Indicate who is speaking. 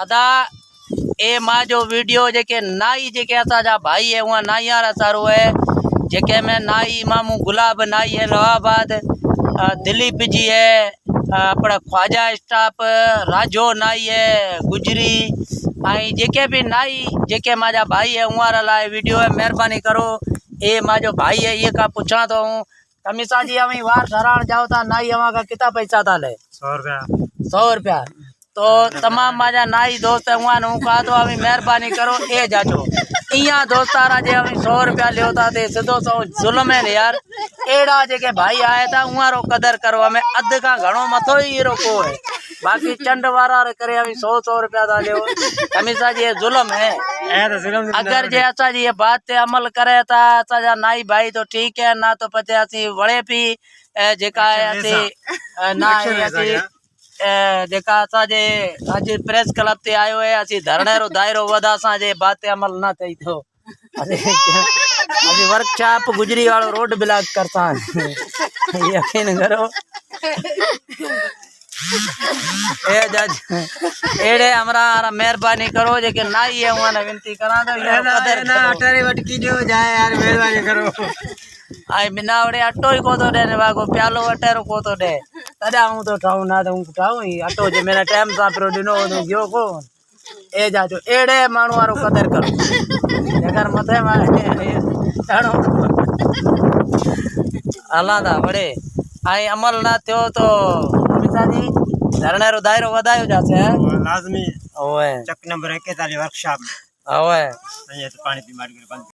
Speaker 1: अदा ए मां जो वीडियो जेके नाई जेके असांजा भाई है उहा नाईयार सारो है जेके में नाई मामू गुलाब नाई है इलाहाबाद दिलीप जी है अपना ख्वाजा स्टाफ राजो नाई है गुजरी आई जेके भी नाई जेके माजा भाई है उहार लाए वीडियो है मेहरबानी करो। ए माजो भाई है ये का पूछा तो हूँ कमीसा जी अवी वार ठहराण जाओ था नाई अवा का कितना पैसा था ले 100 रुपया तो तमाम माजा नाई दोस्त है उहा नु कहा तो अवी मेहरबानी करो ए जाचो इया दोस्तारा जे अवी 100 रुपया लियो था ते सिधो सो जुल्म है यार एड़ा जेके भाई आया था उहारो कदर करो हमें अध का घणो मथो ही रोको है बाकी चंड वारा करे अभी 100 रुपया था लियो कमीसा जी ये जुल्म है। अगर जे असा जी ये बात ते अमल करे ता असा नाई भाई तो ठीक है ना तो पते असी वळे पी जेका है असी ना असी जेका असा जे आज प्रेस क्लब ते आयो है असी धरणे रो दायरो वधा सा जे बात ते अमल ना थई तो अभी वर्कशॉप गुजरी वालो रोड ब्लॉक करता यकीन करो ए जज एड़े हमरा मेहरबानी करो जेके नाई है उन्हें विनती करा दो यार कदर ना अटारी वटकी जो जाए यार मेहरबानी करो आई बिना वड़े अटो ही को तो दे वागो प्यालो अटेरो को तो दे तदा हूं तो ठाऊ ना तो हूं ठाऊ ही अटो जे मेरा टाइम सा प्रो दिनो तो गयो को ए जाजो एड़े मानू वारो कदर करो अगर मथे मारे ठाणो अलादा वड़े आई अमल ना थियो तो जी धरणे रो दायरो वधायो जासे लाजमी ओए चक नंबर 41 वर्कशॉप ओए ये तो पानी पी मार के